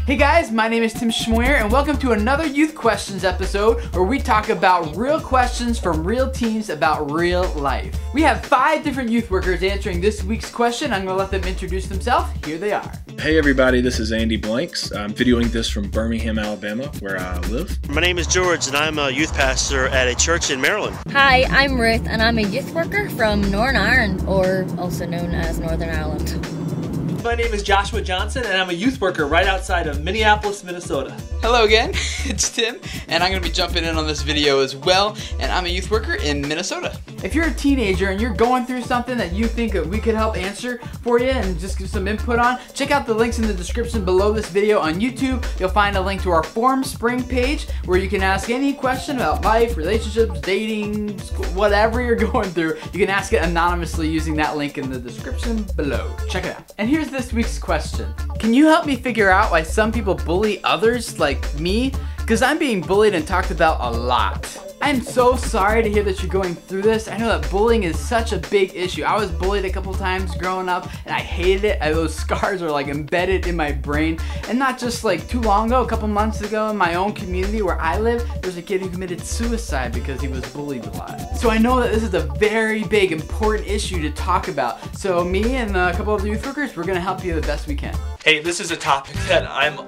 Hey guys, my name is Tim Schmoyer and welcome to another Youth Questions episode where we talk about real questions from real teens about real life. We have 5 different youth workers answering this week's question. I'm going to let them introduce themselves. Here they are. Hey everybody, this is Andy Blanks. I'm videoing this from Birmingham, Alabama, where I live. My name is George and I'm a youth pastor at a church in Maryland. Hi, I'm Ruth and I'm a youth worker from Northern Ireland, or also known as Northern Ireland. My name is Joshua Johnson and I'm a youth worker right outside of Minneapolis, Minnesota. Hello again, it's Tim, and I'm going to be jumping in on this video as well, and I'm a youth worker in Minnesota. If you're a teenager and you're going through something that you think that we could help answer for you and just give some input on, check out the links in the description below this video on YouTube. You'll find a link to our Form Spring page where you can ask any question about life, relationships, dating, school, whatever you're going through. You can ask it anonymously using that link in the description below. Check it out. And here's this week's question. Can you help me figure out why some people bully others like me? Because I'm being bullied and talked about a lot. I'm so sorry to hear that you're going through this. I know that bullying is such a big issue. I was bullied a couple times growing up and I hated it. Those scars are like embedded in my brain. And not just like too long ago, a couple months ago in my own community where I live, there's a kid who committed suicide because he was bullied a lot. So I know that this is a very big, important issue to talk about. So me and a couple of the youth workers, we're gonna help you the best we can. Hey, this is a topic that I'm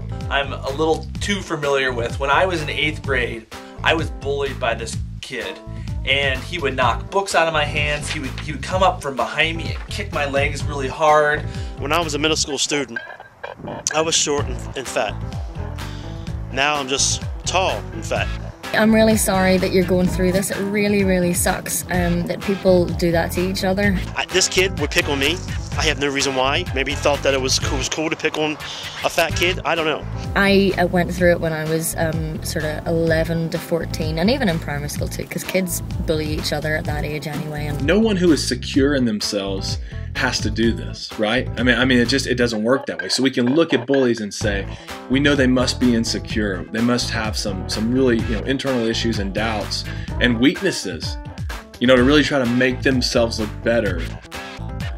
a little too familiar with. When I was in 8th grade, I was bullied by this kid, and he would knock books out of my hands. He would come up from behind me and kick my legs really hard. When I was a middle school student, I was short and fat. Now I'm just tall and fat. I'm really sorry that you're going through this. It really, really sucks that people do that to each other. This kid would pick on me. I have no reason why. Maybe he thought that it was cool to pick on a fat kid. I don't know. I went through it when I was sort of 11 to 14, and even in primary school too, because kids bully each other at that age anyway. And No one who is secure in themselves has to do this, right? I mean, it doesn't work that way. So we can look at bullies and say, we know they must be insecure. They must have some really, internal issues and doubts and weaknesses, to really try to make themselves look better.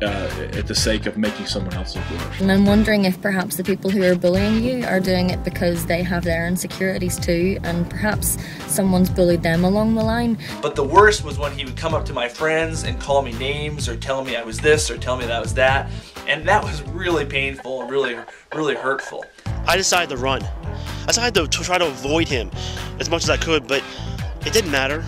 At the sake of making someone else look worse. And I'm wondering if perhaps the people who are bullying you are doing it because they have their insecurities too, and perhaps someone's bullied them along the line. But the worst was when he would come up to my friends and call me names or tell me I was this or tell me that I was that. And that was really painful and really, really hurtful. I decided to run. I decided to try to avoid him as much as I could, but it didn't matter.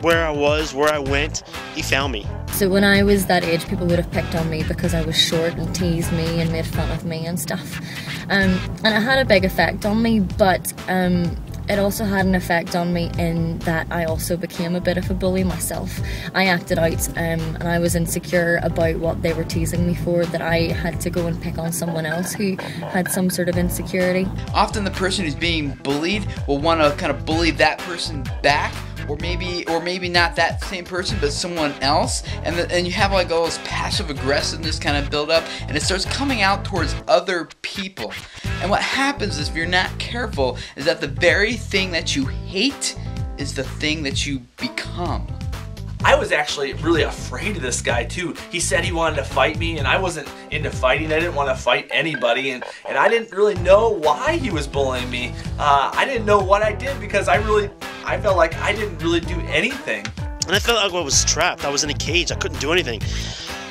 Where I was, where I went, he found me. So when I was that age, people would have picked on me because I was short and teased me and made fun of me and stuff. And it had a big effect on me, but it also had an effect on me in that I also became a bit of a bully myself. I acted out and I was insecure about what they were teasing me for, that I had to go and pick on someone else who had some sort of insecurity. Often the person who's being bullied will want to kind of bully that person back. Or maybe not that same person, but someone else, and you have like all this passive aggressiveness kind of build up, and it starts coming out towards other people. And what happens is, if you're not careful, is that the very thing that you hate is the thing that you become. I was actually really afraid of this guy too. He said he wanted to fight me, and I wasn't into fighting. I didn't want to fight anybody, and I didn't really know why he was bullying me. I didn't know what I did because I felt like I didn't really do anything. And I felt like I was trapped. I was in a cage. I couldn't do anything.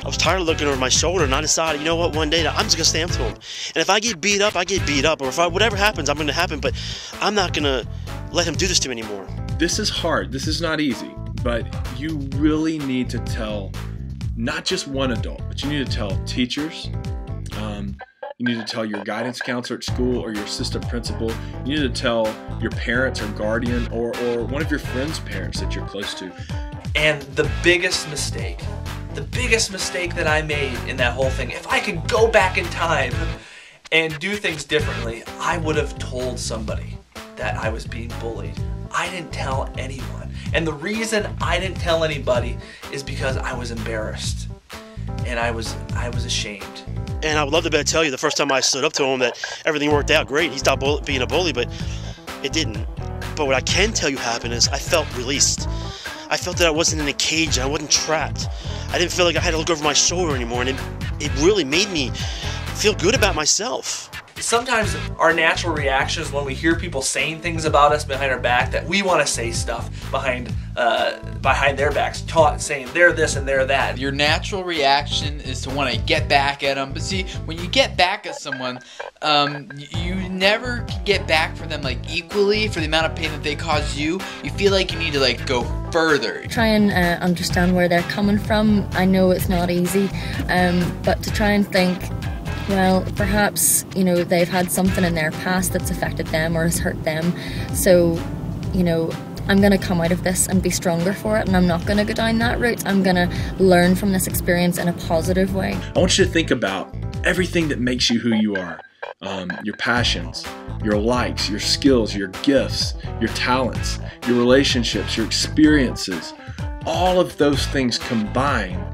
I was tired of looking over my shoulder, and I decided, you know what, one day I'm just going to stand up to him. And if I get beat up, I get beat up. Or if whatever happens, I'm going to happen. But I'm not going to let him do this to me anymore. This is hard. This is not easy. But you really need to tell not just one adult, but you need to tell teachers. You need to tell your guidance counselor at school or your assistant principal. You need to tell your parents or guardian or one of your friends' parents that you're close to. And the biggest mistake that I made in that whole thing, if I could go back in time and do things differently, I would have told somebody that I was being bullied. I didn't tell anyone. And the reason I didn't tell anybody is because I was embarrassed and I was ashamed. And I would love to be able to tell you the first time I stood up to him that everything worked out great. He stopped being a bully, but it didn't. But what I can tell you happened is I felt released. I felt that I wasn't in a cage and I wasn't trapped. I didn't feel like I had to look over my shoulder anymore, and it really made me feel good about myself. Sometimes our natural reaction is when we hear people saying things about us behind our back that we want to say stuff behind their backs, saying they're this and they're that. Your natural reaction is to want to get back at them. But see, when you get back at someone, you never can get back for them like equally for the amount of pain that they cause you. You feel like you need to like go further. Try and understand where they're coming from. I know it's not easy, but to try and think, well, perhaps, you know, they've had something in their past that's affected them or has hurt them. So, you know, I'm going to come out of this and be stronger for it, and I'm not going to go down that route. I'm going to learn from this experience in a positive way. I want you to think about everything that makes you who you are. Your passions, your likes, your skills, your gifts, your talents, your relationships, your experiences. All of those things combine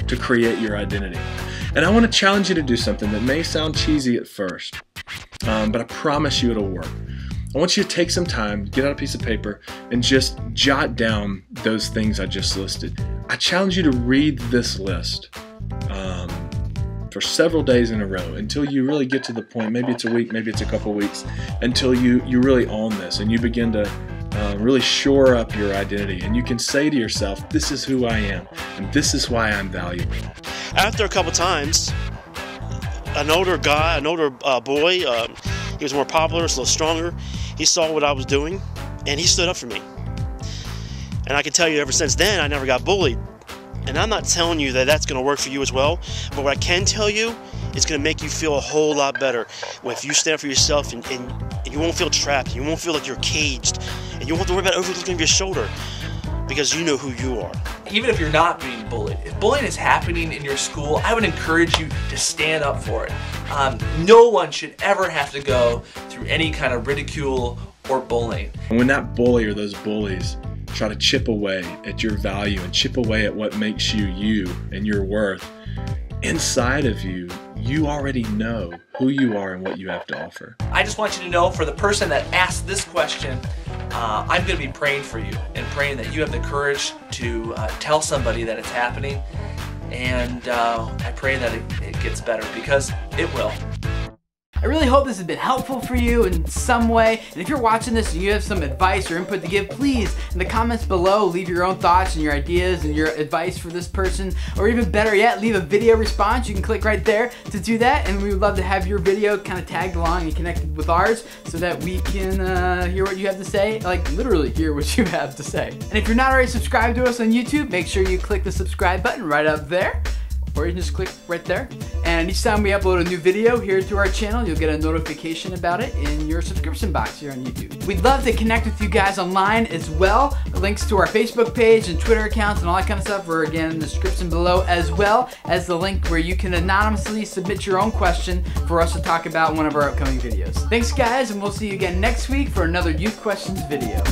to create your identity. And I want to challenge you to do something that may sound cheesy at first, but I promise you it'll work. I want you to take some time, get out a piece of paper, and just jot down those things I just listed. I challenge you to read this list for several days in a row until you really get to the point, maybe it's a week, maybe it's a couple weeks, until you really own this and you begin to really shore up your identity. And you can say to yourself, this is who I am, and this is why I'm valuable. After a couple times, an older boy, he was more popular, a little stronger. He saw what I was doing, and he stood up for me. And I can tell you ever since then, I never got bullied. And I'm not telling you that that's going to work for you as well, but what I can tell you, it's going to make you feel a whole lot better if you stand up for yourself and you won't feel trapped, you won't feel like you're caged, and you won't have to worry about overlooking your shoulder because you know who you are. Even if you're not being bullied, if bullying is happening in your school, I would encourage you to stand up for it. No one should ever have to go through any kind of ridicule or bullying. And when that bully or those bullies try to chip away at your value and chip away at what makes you you and your worth, inside of you, you already know who you are and what you have to offer. I just want you to know, for the person that asked this question, I'm going to be praying for you and praying that you have the courage to tell somebody that it's happening, and I pray that it gets better, because it will. I really hope this has been helpful for you in some way, and if you're watching this and you have some advice or input to give, please, in the comments below, leave your own thoughts and your ideas and your advice for this person, or even better yet, leave a video response. You can click right there to do that, and we would love to have your video kind of tagged along and connected with ours so that we can hear what you have to say, like literally hear what you have to say. And if you're not already subscribed to us on YouTube, make sure you click the subscribe button right up there, or you can just click right there. And each time we upload a new video here to our channel, you'll get a notification about it in your subscription box here on YouTube. We'd love to connect with you guys online as well. The links to our Facebook page and Twitter accounts and all that kind of stuff are again in the description below, as well as the link where you can anonymously submit your own question for us to talk about in one of our upcoming videos. Thanks guys, and we'll see you again next week for another Youth Questions video.